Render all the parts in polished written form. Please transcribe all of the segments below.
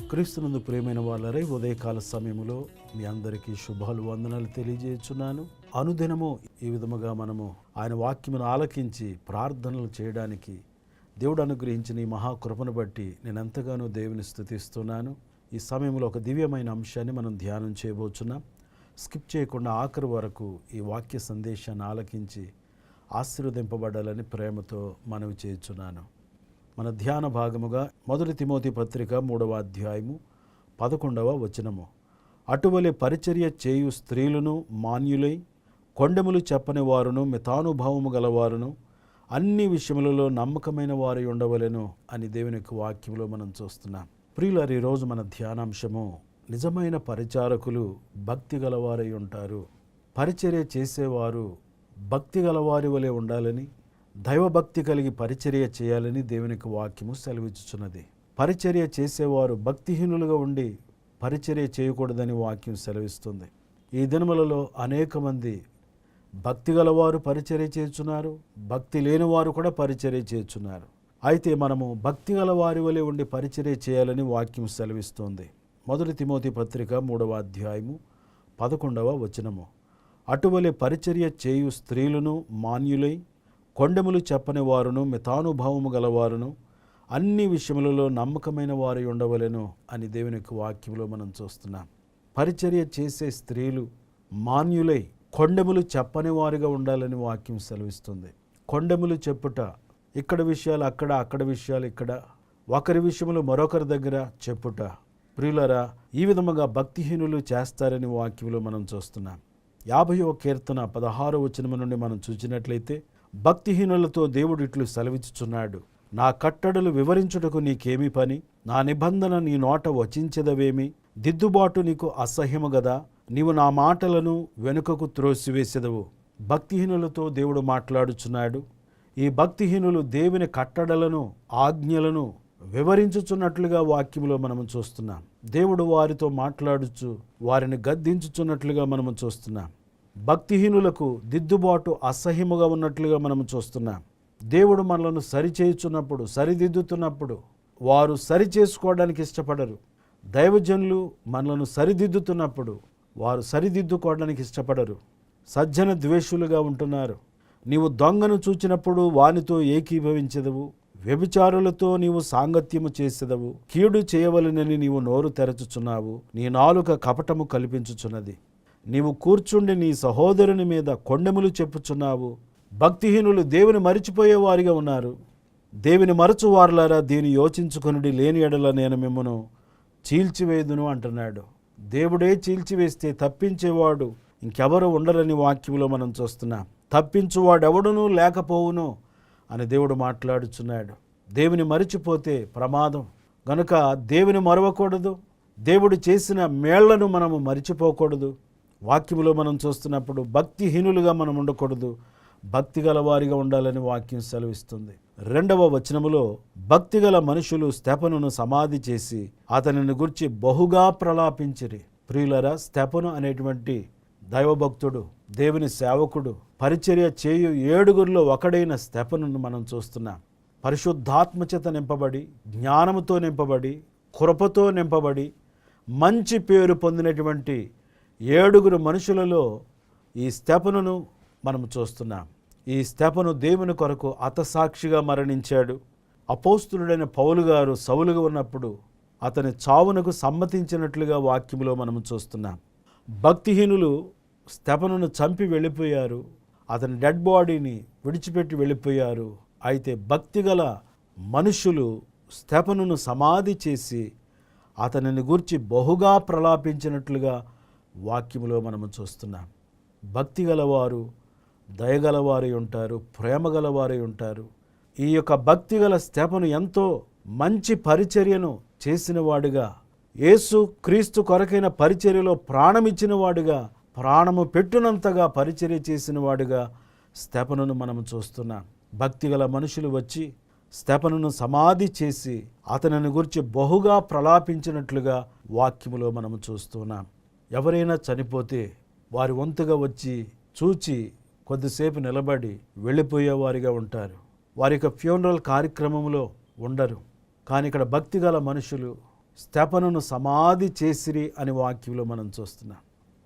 క్రీస్తునందు ప్రియమైన వాళ్ళరై ఉదయకాల సమయంలో మీ అందరికీ శుభాలు వందనాలు తెలియజేస్తున్నాను. అనుదినము ఈ విధముగా మనము ఆయన వాక్యమును ఆలకించి ప్రార్థనలు చేయడానికి దేవుడు అనుగ్రహించిన ఈ మహాకృపను బట్టి నేను ఎంతగానో దేవుని స్తుతిస్తున్నాను. ఈ సమయంలో ఒక దివ్యమైన అంశాన్ని మనం ధ్యానం చేయబోతున్నాం. స్కిప్ చేయకుండా ఆఖరి వరకు ఈ వాక్య సందేశాన్ని ఆలకించి ఆశీర్వదింపబడాలని ప్రేమతో మనవి చేయుచున్నాను. మన ధ్యాన భాగముగా 1 తిమోతి పత్రిక 3వ అధ్యాయము 11వ వచనము. అటువలే పరిచర్య చేయు స్త్రీలను మాన్యులై, కొండెములు చెప్పని వారును, మితానుభావము గలవారును, అన్ని విషయములలో నమ్మకమైన వారు ఉండవలెను అని దేవుని యొక్క వాక్యంలో మనం చూస్తున్నాం. ప్రియులారు, ఈరోజు మన ధ్యానాంశము నిజమైన పరిచారకులు భక్తి గలవారై ఉంటారు. పరిచర్య చేసేవారు భక్తి గలవారి వలె ఉండాలని, దైవభక్తి కలిగి పరిచర్య చేయాలని దేవునికి వాక్యము సెలవిచ్చుచున్నది. పరిచర్య చేసేవారు భక్తిహీనులుగా ఉండి పరిచర్య చేయకూడదని వాక్యం సెలవిస్తుంది. ఈ దినములలో అనేక మంది భక్తి గలవారు పరిచర్య చేస్తున్నారు, భక్తి లేని వారు కూడా పరిచర్య చేస్తున్నారు. అయితే మనము భక్తి గల వారి వలె ఉండి పరిచర్య చేయాలని వాక్యం సెలవిస్తుంది. 1 తిమోతి పత్రిక 3వ అధ్యాయము 11వ వచనము. అటువలే పరిచర్య చేయు స్త్రీలను మాన్యులై, కొండెములు చెప్పని వారును, మితానుభావము గలవారును, అన్ని విషయములలో నమ్మకమైన వారు ఉండవలెను అని దేవుని యొక్క వాక్యంలో మనం చూస్తున్నాం. పరిచర్య చేసే స్త్రీలు మాన్యులై, కొండెములు చెప్పని వారిగా ఉండాలని వాక్యం సెలవిస్తుంది. కొండెములు చెప్పుట, ఇక్కడ విషయాలు అక్కడ, అక్కడ విషయాలు ఇక్కడ, ఒకరి విషయములు మరొకరి దగ్గర చెప్పుట. ప్రియులరా, ఈ విధముగా భక్తిహీనులు చేస్తారని వాక్యంలో మనం చూస్తున్నాం. 50వ కీర్తన 16వ వచనము నుండి మనం చూసినట్లయితే, భక్తిహీనులతో దేవుడు ఇట్లు సెలవిచ్చుచున్నాడు. నా కట్టడలు వివరించుటకు నీకేమి పని? నా నిబంధన నీ నోట వచించెదవేమి? దిద్దుబాటు నీకు అసహ్యము గదా? నీవు నా మాటలను వెనుకకు త్రోసివేసెదవు. భక్తిహీనులతో దేవుడు మాట్లాడుచున్నాడు. ఈ భక్తిహీనులు దేవుని కట్టడలను, ఆజ్ఞలను వివరించుచున్నట్లుగా వాక్యములో మనము చూస్తున్నాం. దేవుడు వారితో మాట్లాడుచు వారిని గద్దించుచున్నట్లుగా మనము చూస్తున్నాం. భక్తిహీనులకు దిద్దుబాటు అసహ్యముగా ఉన్నట్లుగా మనం చూస్తున్నాం. దేవుడు మనలను సరిచేయుచున్నప్పుడు, సరిదిద్దుతున్నప్పుడు వారు సరిచేసుకోవడానికి ఇష్టపడరు. దైవజనులు మనలను సరిదిద్దుతున్నప్పుడు వారు సరిదిద్దుకోవడానికి ఇష్టపడరు. సజ్జన ద్వేషులుగా ఉంటున్నారు. నీవు దొంగను చూచినప్పుడు వానితో ఏకీభవించెదవు, వ్యభిచారులతో నీవు సాంగత్యము చేసెదవు, కీడు చేయవలెనని నీవు నోరు తెరచుచున్నావు, నీ నాలుక కపటము కల్పించుచున్నది. నీవు కూర్చుండి నీ సహోదరుని మీద కొండెములు చెప్పుచున్నావు. భక్తిహీనులు దేవుని మరిచిపోయేవారిగా ఉన్నారు. దేవుని మరచువారులారా, దీని యోచించుకొనుడి, లేని ఎడల నేను మిమ్మను చీల్చివేదును అంటున్నాడు. దేవుడే చీల్చివేస్తే తప్పించేవాడు ఇంకెవరు ఉండరని వాక్యంలో మనం చూస్తున్నాం. తప్పించువాడెవడునూ లేకపోవును అని దేవుడు మాట్లాడుచున్నాడు. దేవుని మరిచిపోతే ప్రమాదం గనుక దేవుని మరవకూడదు. దేవుడు చేసిన మేళ్లను మనము మరిచిపోకూడదు. వాక్యములో మనం చూస్తున్నప్పుడు భక్తిహీనులుగా మనం ఉండకూడదు, భక్తి గల వారిగా ఉండాలని వాక్యం సెలవిస్తుంది. 2వ వచనములో, భక్తిగల మనుషులు స్తెఫనును సమాధి చేసి అతనిని గురించి బహుగా ప్రలాపించిరి. ప్రియులరా, స్తెఫను అనేటువంటి దైవభక్తుడు, దేవుని సేవకుడు, పరిచర్య చేయు 7గురిలో ఒకడైన స్తెఫనును మనం చూస్తున్నాం. పరిశుద్ధాత్మచేత నింపబడి, జ్ఞానముతో నింపబడి, కృపతో నింపబడి, మంచి పేరు పొందినటువంటి 7గురు మనుషులలో ఈ స్తెఫనును మనం చూస్తున్నాం. ఈ స్తెఫను దేవుని కొరకు హతసాక్షిగా మరణించాడు. అపోస్తులుడైన పౌలు గారు సౌలుగా ఉన్నప్పుడు అతని చావునకు సమ్మతించినట్లుగా వాక్యములో మనం చూస్తున్నాం. భక్తిహీనులు స్తెఫనును చంపి వెళ్ళిపోయారు. అతని డెడ్ బాడీని విడిచిపెట్టి వెళ్ళిపోయారు. అయితే భక్తిగల మనుషులు స్తెఫనును సమాధి చేసి అతనిని గూర్చి బహుగా ప్రలాపించినట్లుగా వాక్యములో మనము చూస్తున్నాం. భక్తి గలవారు దయగలవారై ఉంటారు, ప్రేమ గలవారై ఉంటారు. ఈ యొక్క భక్తిగల స్తెఫను ఎంతో మంచి పరిచర్యను చేసిన వాడుగా, యేసు క్రీస్తు కొరకైన పరిచర్యలో ప్రాణమిచ్చిన వాడుగా, ప్రాణము పెట్టునంతగా పరిచర్య చేసిన వాడుగా స్తెఫనును మనము చూస్తున్నాం. భక్తిగల మనుషులు వచ్చి స్తెఫనును సమాధి చేసి అతనిని గురించి బహుగా ప్రలాపించినట్లుగా వాక్యములో మనము చూస్తున్నాం. ఎవరైనా చనిపోతే వారి వంతుగా వచ్చి చూచి కొద్దిసేపు నిలబడి వెళ్ళిపోయేవారిగా ఉంటారు. వారి యొక్క ఫ్యూనరల్ కార్యక్రమంలో ఉండరు. కానీ ఇక్కడ భక్తిగల మనుషులు స్తెఫనును సమాధి చేసిరి అని వాక్యంలో మనం చూస్తున్నాం.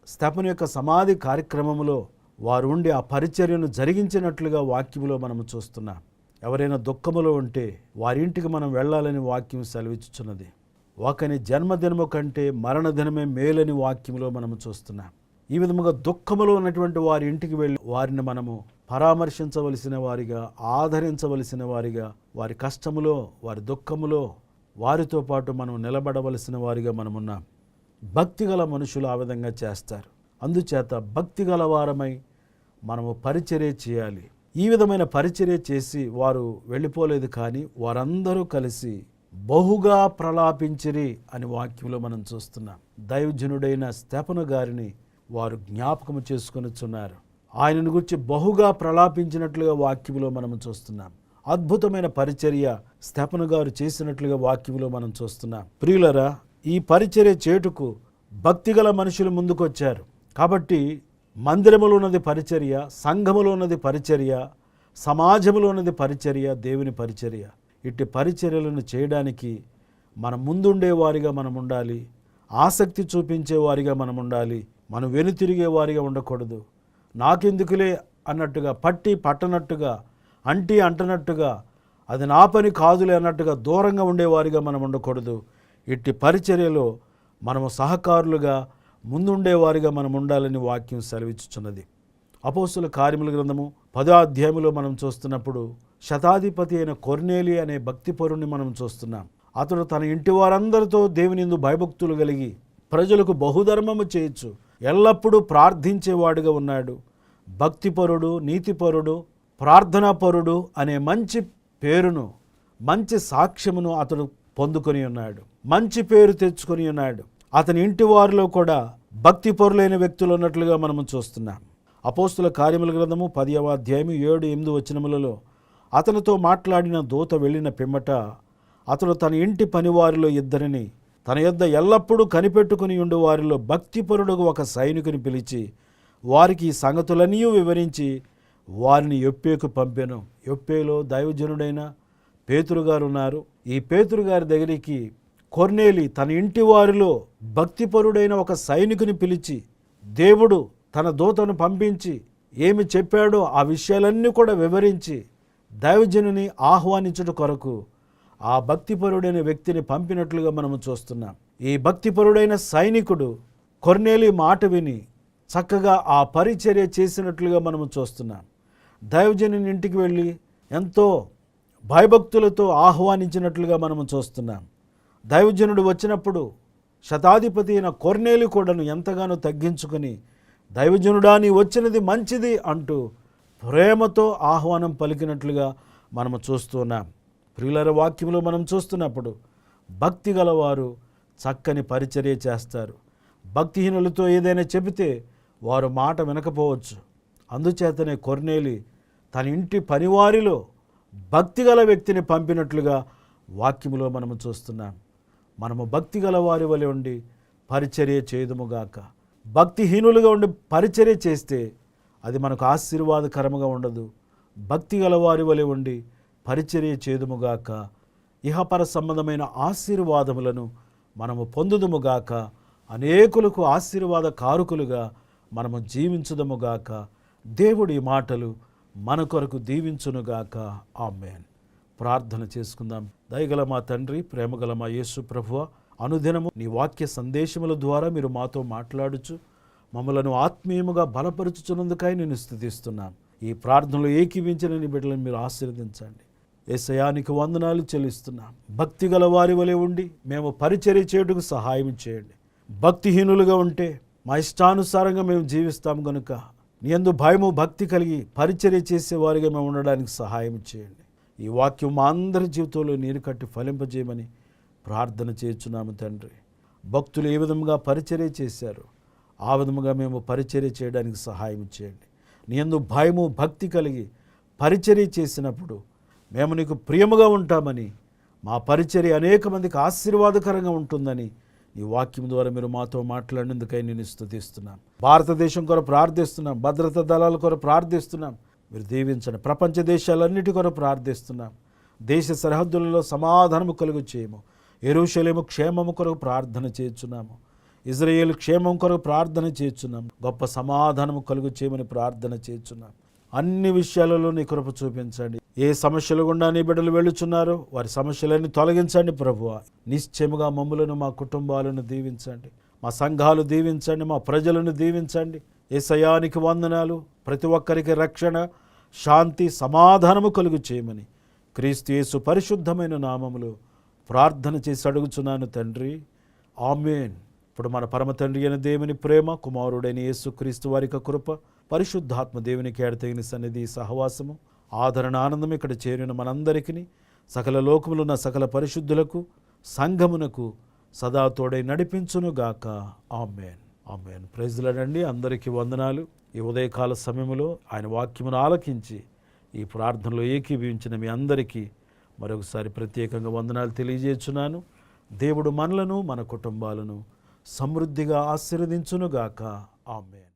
స్తెఫను యొక్క సమాధి కార్యక్రమంలో వారు ఉండి ఆ పరిచర్యను జరిగించినట్లుగా వాక్యంలో మనం చూస్తున్నాం. ఎవరైనా దుఃఖములో ఉంటే వారి ఇంటికి మనం వెళ్ళాలని వాక్యం సెలవిచ్చుచున్నది. ఒకని జన్మదినము కంటే మరణదినమే మేలని వాక్యంలో మనము చూస్తున్నాం. ఈ విధముగా దుఃఖములో ఉన్నటువంటి వారి ఇంటికి వెళ్ళి వారిని మనము పరామర్శించవలసిన వారిగా, ఆదరించవలసిన వారిగా, వారి కష్టములో వారి దుఃఖములో వారితో పాటు మనం నిలబడవలసిన వారిగా మనమున్నాం. భక్తిగల మనుషులు ఆ విధంగా చేస్తారు. అందుచేత భక్తిగల వారమై మనము పరిచర్య చేయాలి. ఈ విధమైన పరిచర్య చేసి వారు వెళ్ళిపోలేదు, కానీ వారందరూ కలిసి బహుగా ప్రలాపించిరి అని వాక్యంలో మనం చూస్తున్నాం. దైవజనుడైన స్తెఫను గారిని వారు జ్ఞాపకము చేసుకొనిచున్నారు. ఆయనను గురించి బహుగా ప్రలాపించినట్లుగా వాక్యంలో మనం చూస్తున్నాం. అద్భుతమైన పరిచర్య స్తెఫను గారు చేసినట్లుగా వాక్యంలో మనం చూస్తున్నాం. ప్రియులరా, ఈ పరిచర్య చేటుకు భక్తిగల మనుషులు ముందుకొచ్చారు. కాబట్టి మందిరములో ఉన్నది పరిచర్య, సంఘములో ఉన్నది పరిచర్య, సమాజంలో ఉన్నది పరిచర్య, దేవుని పరిచర్య. ఇట్టి పరిచర్యలను చేయడానికి మనం ముందుండే వారిగా మనం ఉండాలి. ఆసక్తి చూపించే వారిగా మనం ఉండాలి. మనం వెనుతిరిగే వారిగా ఉండకూడదు. నాకెందుకులే అన్నట్టుగా, పట్టి పట్టనట్టుగా, అంటి అంటనట్టుగా, అది నా పని కాదులే అన్నట్టుగా దూరంగా ఉండేవారిగా మనం ఉండకూడదు. ఇట్టి పరిచర్యలో మనము సహకారులుగా ముందుండేవారిగా మనం ఉండాలని వాక్యం సెలవిచ్చుచున్నది. అపోస్తుల కార్యముల గ్రంథము 10వ అధ్యాయంలో మనం చూస్తున్నప్పుడు శతాధిపతి అయిన కొర్నేలి అనే భక్తిపరుని మనం చూస్తున్నాం. అతడు తన ఇంటి వారందరితో దేవుని యందు భయభక్తులు కలిగి ప్రజలకు బహుధర్మము చేయొచ్చు, ఎల్లప్పుడూ ప్రార్థించేవాడుగా ఉన్నాడు. భక్తిపరుడు, నీతిపరుడు, ప్రార్థనాపరుడు అనే మంచి పేరును, మంచి సాక్ష్యమును అతడు పొందుకొని ఉన్నాడు. మంచి పేరు తెచ్చుకొని ఉన్నాడు. అతని ఇంటి వారిలో కూడా భక్తిపరులైన వ్యక్తులు ఉన్నట్లుగా మనము చూస్తున్నాం. అపోస్తుల కార్యముల గ్రంథము 10వ అధ్యాయం 7-8 వచనములలో అతనితో మాట్లాడిన దూత వెళ్ళిన పిమ్మట అతడు తన ఇంటి పనివారిలో ఇద్దరిని తన యొద్ద ఎల్లప్పుడూ కనిపెట్టుకుని ఉండు వారిలో భక్తిపరుడుగు ఒక సైనికుని పిలిచి వారికి ఈ సంగతులన్నీ వివరించి వారిని యొప్పేకు పంపెను. యొప్పేలో దైవజనుడైన పేతురు గారు ఉన్నారు. ఈ పేతురు గారి దగ్గరికి కొర్నేలి తన ఇంటి వారిలో భక్తిపరుడైన ఒక సైనికుని పిలిచి దేవుడు తన దూతను పంపించి ఏమి చెప్పాడో ఆ విషయాలన్నీ కూడా వివరించి దైవజనుని ఆహ్వానించుట కొరకు ఆ భక్తిపరుడైన వ్యక్తిని పంపినట్లుగా మనము చూస్తున్నాం. ఈ భక్తిపరుడైన సైనికుడు కొర్నేలి మాట విని చక్కగా ఆ పరిచర్య చేసినట్లుగా మనము చూస్తున్నాం. దైవజనుని ఇంటికి వెళ్ళి ఎంతో భయభక్తులతో ఆహ్వానించినట్లుగా మనము చూస్తున్నాం. దైవజనుడు వచ్చినప్పుడు శతాధిపతి అయిన కొర్నేలి కూడాను ఎంతగానో తగ్గించుకొని దైవజనుడా నీ వచ్చినది మంచిది అంటూ ప్రేమతో ఆహ్వానం పలికినట్లుగా మనము చూస్తున్నాం. ప్రియులర వాక్యంలో మనం చూస్తున్నప్పుడు భక్తి గలవారు చక్కని పరిచర్య చేస్తారు. భక్తిహీనులతో ఏదైనా చెబితే వారు మాట వినకపోవచ్చు. అందుచేతనే కొర్నేలి తన ఇంటి పనివారిలో భక్తిగల వ్యక్తిని పంపినట్లుగా వాక్యములో మనము చూస్తున్నాం. మనము భక్తిగల వారి వలె ఉండి పరిచర్య చేయదుముగాక. భక్తిహీనులుగా ఉండి పరిచర్య చేస్తే అది మనకు ఆశీర్వాదకరముగా ఉండదు. భక్తిగల వారి వలె ఉండి పరిచర్య చేయదుముగాక. ఇహపర సంబంధమైన ఆశీర్వాదములను మనము పొందుదుముగాక. అనేకులకు ఆశీర్వాద కారుకులుగా మనము జీవించుదముగాక. దేవుడి మాటలు మన కొరకు దీవించునుగాక. ఆమేన్. ప్రార్థన చేసుకుందాం. దయగల మా తండ్రి, ప్రేమగల మా యేసు ప్రభువా, అనుదినము నీ వాక్య సందేశముల ద్వారా మీరు మాతో మాట్లాడుచు మమ్మలను ఆత్మీయముగా బలపరుచుచున్నందుకై నేను స్తుతిస్తున్నాను. ఈ ప్రార్థనలో ఏకీవించిన నీ బిడ్డలను మీరు ఆశీర్వదించండి. యేసయ్యానికి వందనాలు చెల్లిస్తున్నాం. భక్తిగల వారి వలె ఉండి మేము పరిచర్య చేయుటకు సహాయం చేయండి. భక్తిహీనులుగా ఉంటే మా ఇష్టానుసారంగా మేము జీవిస్తాం కనుక నీ యందు భయము భక్తి కలిగి పరిచర్య చేసేవారిగా మేము ఉండడానికి సహాయం చేయండి. ఈ వాక్యం మా అందరి జీవితంలో నీరు కట్టి ఫలింపజేయమని ప్రార్థన చేయుచున్నాము తండ్రి. భక్తులు ఏ విధంగా పరిచర్య చేశారో ఆ విధముగా మేము పరిచర్య చేయడానికి సహాయం చేయండి. నీ యందు భయము భక్తి కలిగి పరిచర్య చేసినప్పుడు మేము నీకు ప్రియముగా ఉంటామని, మా పరిచర్య అనేక మందికి ఆశీర్వాదకరంగా ఉంటుందని ఈ వాక్యం ద్వారా మీరు మాతో మాట్లాడినందుకై నేను స్తుతిస్తున్నాం. భారతదేశం కొరకు ప్రార్థిస్తున్నాం. భద్రతా దళాల కొరకు ప్రార్థిస్తున్నాం. మీరు దీవించండి. ప్రపంచ దేశాలన్నిటి కొరకు ప్రార్థిస్తున్నాం. దేశ సరిహద్దులలో సమాధానము కలుగు చేయము. యెరూషలేము క్షేమము కొరకు ప్రార్థన చేస్తున్నాము. ఇజ్రాయేలు క్షేమం కొరకు ప్రార్థన చేస్తున్నాం. గొప్ప సమాధానము కలుగు చేయమని ప్రార్థన చేస్తున్నాం. అన్ని విషయాలలో నీ కృప చూపించండి. ఏ సమస్యలు గుండా నీ బిడ్డలు వెళ్ళుచున్నారో వారి సమస్యలన్నీ తొలగించండి ప్రభువా. నిశ్చయముగా మమ్ములను, మా కుటుంబాలను దీవించండి. మా సంఘాలు దీవించండి. మా ప్రజలను దీవించండి. యేసయ్యానికి వందనాలు. ప్రతి ఒక్కరికి రక్షణ, శాంతి, సమాధానము కలుగు చేయమని క్రీస్తు యేసు పరిశుద్ధమైన నామములో ప్రార్థన చేసి అడుగుచున్నాను తండ్రి, ఆమేన్. ఇప్పుడు మన పరమ తండ్రి అయిన దేవుని ప్రేమ, కుమారుడైన యేసు క్రీస్తు వారి కృప, పరిశుద్ధాత్మ దేవునికి ఎడతగిన సన్నిధి, సహవాసము, ఆదరణ, ఆనందం ఇక్కడ చేరిన మనందరికీ, సకల లోకములు ఉన్న సకల పరిశుద్ధులకు, సంఘమునకు సదా తోడై నడిపించునుగాక. ఆమేన్. ఆమేన్. ప్రైజ్ ది లార్డ్ అండి. అందరికీ వందనాలు. ఈ ఉదయకాల సమయంలో ఆయన వాక్యమును ఆలకించి ఈ ప్రార్థనలో ఏకీభవించిన మీ అందరికీ మరొకసారి ప్రత్యేకంగా వందనాలు తెలియజేస్తున్నాను. దేవుడు మనలను, మన కుటుంబాలను సమృద్ధిగా ఆశీర్వదించునుగాక. ఆమేన్.